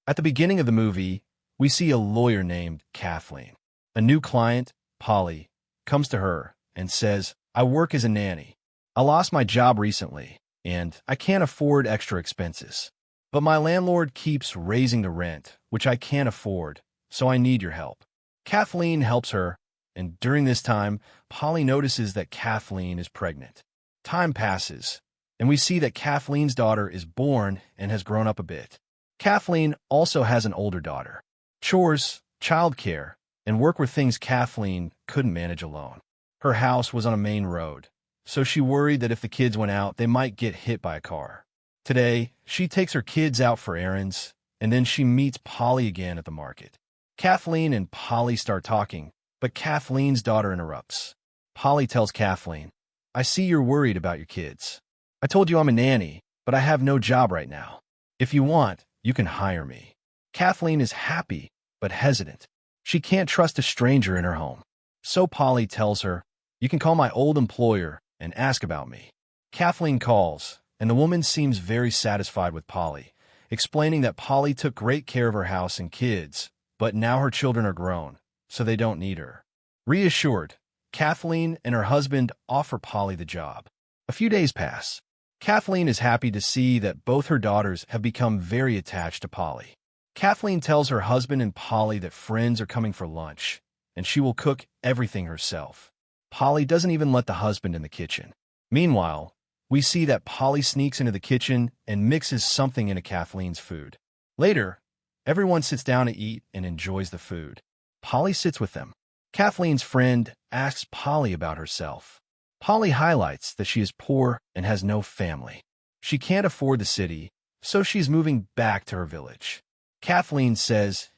At the beginning of the movie, we see a lawyer named Kathleen. A new client, Polly, comes to her and says, "I work as a nanny. I lost my job recently, and I can't afford extra expenses. But my landlord keeps raising the rent, which I can't afford, so I need your help." Kathleen helps her, and during this time, Polly notices that Kathleen is pregnant. Time passes, and we see that Kathleen's daughter is born and has grown up a bit. Kathleen also has an older daughter. Chores, childcare, and work were things Kathleen couldn't manage alone. Her house was on a main road, so she worried that if the kids went out, they might get hit by a car. Today, she takes her kids out for errands, and then she meets Polly again at the market. Kathleen and Polly start talking, but Kathleen's daughter interrupts. Polly tells Kathleen, "I see you're worried about your kids. I told you I'm a nanny, but I have no job right now. If you want, you can hire me." Kathleen is happy, but hesitant. She can't trust a stranger in her home. So Polly tells her, "You can call my old employer and ask about me." Kathleen calls, and the woman seems very satisfied with Polly, explaining that Polly took great care of her house and kids, but now her children are grown, so they don't need her. Reassured, Kathleen and her husband offer Polly the job. A few days pass. Kathleen is happy to see that both her daughters have become very attached to Polly. Kathleen tells her husband and Polly that friends are coming for lunch, and she will cook everything herself. Polly doesn't even let the husband in the kitchen. Meanwhile, we see that Polly sneaks into the kitchen and mixes something into Kathleen's food. Later, everyone sits down to eat and enjoys the food. Polly sits with them. Kathleen's friend asks Polly about herself. Polly highlights that she is poor and has no family. She can't afford the city, so she's moving back to her village. Kathleen says,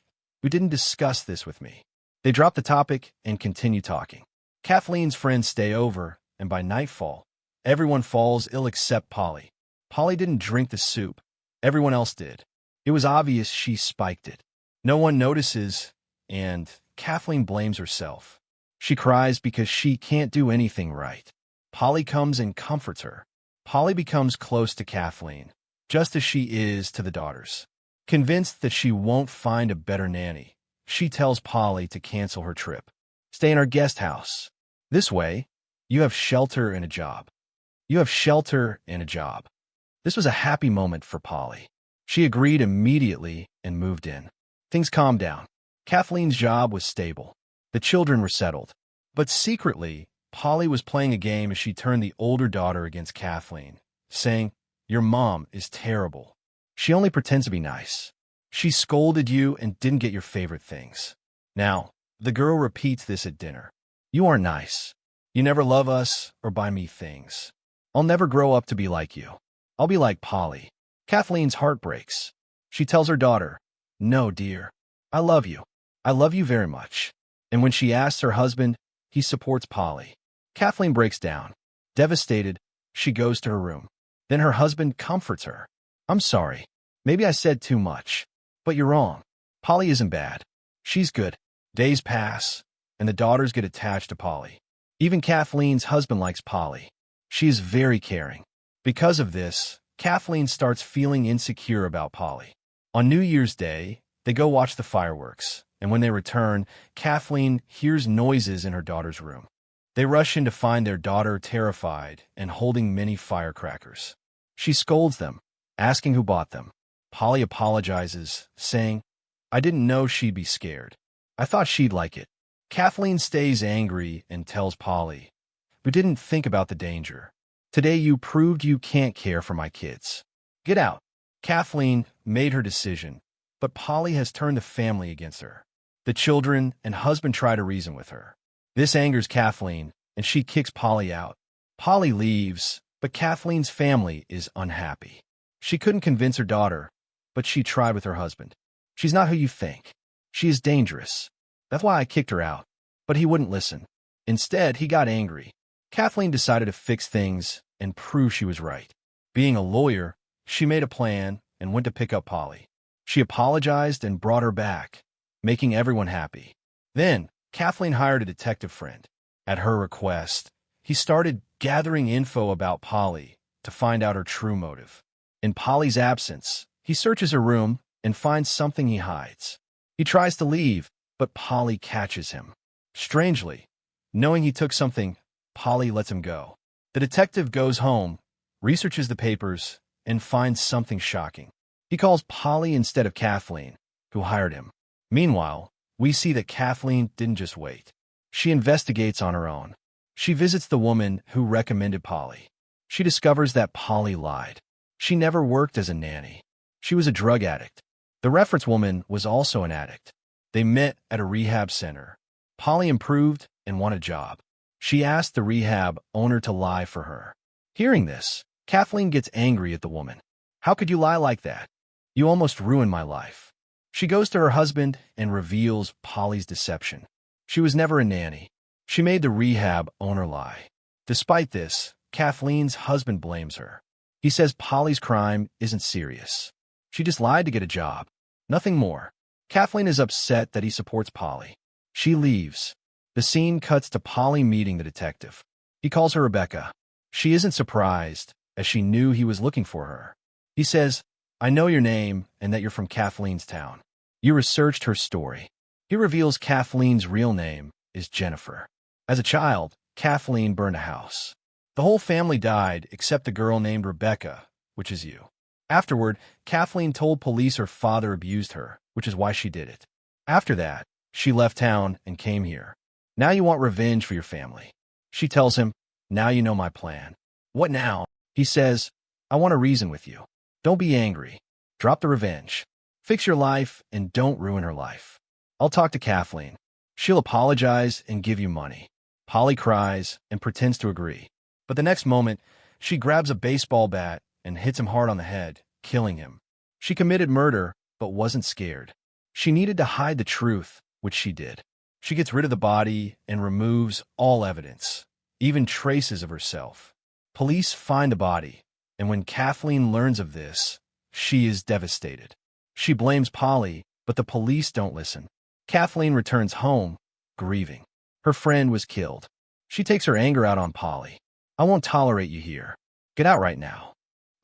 "You didn't discuss this with me." They drop the topic and continue talking. Kathleen's friends stay over, and by nightfall, everyone falls ill except Polly. Polly didn't drink the soup. Everyone else did. It was obvious she spiked it. No one notices, and Kathleen blames herself. She cries because she can't do anything right. Polly comes and comforts her. Polly becomes close to Kathleen, just as she is to the daughters. Convinced that she won't find a better nanny, she tells Polly to cancel her trip. "Stay in our guest house. This way, you have shelter and a job. You have shelter and a job." This was a happy moment for Polly. She agreed immediately and moved in. Things calmed down. Kathleen's job was stable. The children were settled. But secretly, Polly was playing a game as she turned the older daughter against Kathleen, saying, "Your mom is terrible. She only pretends to be nice. She scolded you and didn't get your favorite things." Now, the girl repeats this at dinner. "You aren't nice. You never love us or buy me things. I'll never grow up to be like you. I'll be like Polly." Kathleen's heart breaks. She tells her daughter, "No, dear. I love you. I love you very much." And when she asks her husband, he supports Polly. Kathleen breaks down. Devastated, she goes to her room. Then her husband comforts her. "I'm sorry. Maybe I said too much. But you're wrong. Polly isn't bad. She's good." Days pass, and the daughters get attached to Polly. Even Kathleen's husband likes Polly. She is very caring. Because of this, Kathleen starts feeling insecure about Polly. On New Year's Day, they go watch the fireworks, and when they return, Kathleen hears noises in her daughter's room. They rush in to find their daughter terrified and holding many firecrackers. She scolds them, asking who bought them. Polly apologizes, saying, "I didn't know she'd be scared. I thought she'd like it." Kathleen stays angry and tells Polly, "We didn't think about the danger. Today you proved you can't care for my kids. Get out." Kathleen made her decision, but Polly has turned the family against her. The children and husband try to reason with her. This angers Kathleen, and she kicks Polly out. Polly leaves, but Kathleen's family is unhappy. She couldn't convince her daughter, but she tried with her husband. "She's not who you think. She is dangerous. That's why I kicked her out." But he wouldn't listen. Instead, he got angry. Kathleen decided to fix things and prove she was right. Being a lawyer, she made a plan and went to pick up Polly. She apologized and brought her back, making everyone happy. Then, Kathleen hired a detective friend. At her request, he started gathering info about Polly to find out her true motive. In Polly's absence, he searches her room and finds something he hides. He tries to leave, but Polly catches him. Strangely, knowing he took something, Polly lets him go. The detective goes home, researches the papers, and finds something shocking. He calls Polly instead of Kathleen, who hired him. Meanwhile, we see that Kathleen didn't just wait. She investigates on her own. She visits the woman who recommended Polly. She discovers that Polly lied. She never worked as a nanny. She was a drug addict. The reference woman was also an addict. They met at a rehab center. Polly improved and won a job. She asked the rehab owner to lie for her. Hearing this, Kathleen gets angry at the woman. How could you lie like that? You almost ruined my life. She goes to her husband and reveals Polly's deception. She was never a nanny. She made the rehab owner lie. Despite this, Kathleen's husband blames her. He says Polly's crime isn't serious. She just lied to get a job. Nothing more. Kathleen is upset that he supports Polly. She leaves. The scene cuts to Polly meeting the detective. He calls her Rebecca. She isn't surprised, as she knew he was looking for her. He says, I know your name and that you're from Kathleen's town. You researched her story. He reveals Kathleen's real name is Jennifer. As a child, Kathleen burned a house. The whole family died except the girl named Rebecca, which is you. Afterward, Kathleen told police her father abused her, which is why she did it. After that, she left town and came here. Now you want revenge for your family. She tells him, now you know my plan. What now? He says, I want to reason with you. Don't be angry. Drop the revenge. Fix your life and don't ruin her life. I'll talk to Kathleen. She'll apologize and give you money. Polly cries and pretends to agree. But the next moment, she grabs a baseball bat and hits him hard on the head, killing him. She committed murder, but wasn't scared. She needed to hide the truth, which she did. She gets rid of the body and removes all evidence, even traces of herself. Police find the body, and when Kathleen learns of this, she is devastated. She blames Polly, but the police don't listen. Kathleen returns home, grieving. Her friend was killed. She takes her anger out on Polly. I won't tolerate you here. Get out right now.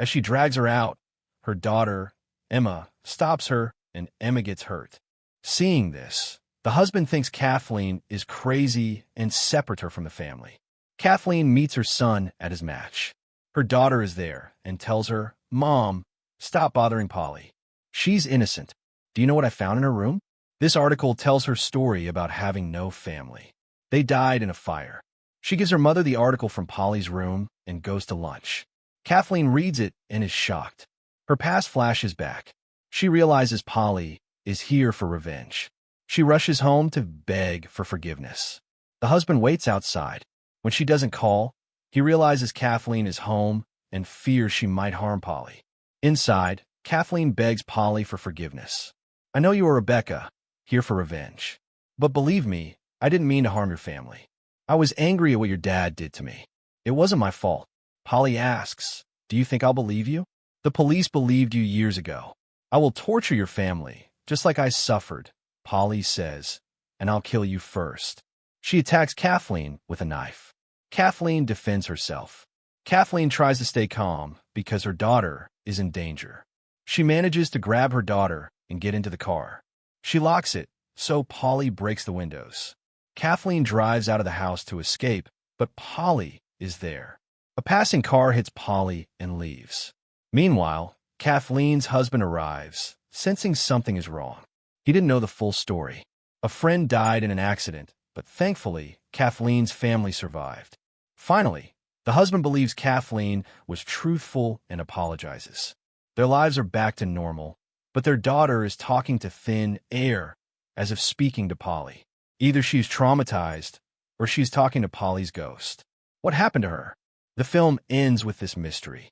As she drags her out, her daughter, Emma, stops her, and Emma gets hurt. Seeing this, the husband thinks Kathleen is crazy and separates her from the family. Kathleen meets her son at his match. Her daughter is there and tells her, Mom, stop bothering Polly. She's innocent. Do you know what I found in her room? This article tells her story about having no family. They died in a fire. She gives her mother the article from Polly's room and goes to lunch. Kathleen reads it and is shocked. Her past flashes back. She realizes Polly is here for revenge. She rushes home to beg for forgiveness. The husband waits outside. When she doesn't call, he realizes Kathleen is home and fears she might harm Polly. Inside, Kathleen begs Polly for forgiveness. I know you are Rebecca, here for revenge. But believe me, I didn't mean to harm your family. I was angry at what your dad did to me. It wasn't my fault. Polly asks, do you think I'll believe you? The police believed you years ago. I will torture your family, just like I suffered, Polly says, and I'll kill you first. She attacks Kathleen with a knife. Kathleen defends herself. Kathleen tries to stay calm because her daughter is in danger. She manages to grab her daughter and get into the car. She locks it, so Polly breaks the windows. Kathleen drives out of the house to escape, but Polly is there. A passing car hits Polly and leaves. Meanwhile, Kathleen's husband arrives, sensing something is wrong. He didn't know the full story. A friend died in an accident, but thankfully, Kathleen's family survived. Finally, the husband believes Kathleen was truthful and apologizes. Their lives are back to normal, but their daughter is talking to thin air, as if speaking to Polly. Either she's traumatized, or she's talking to Polly's ghost. What happened to her? The film ends with this mystery.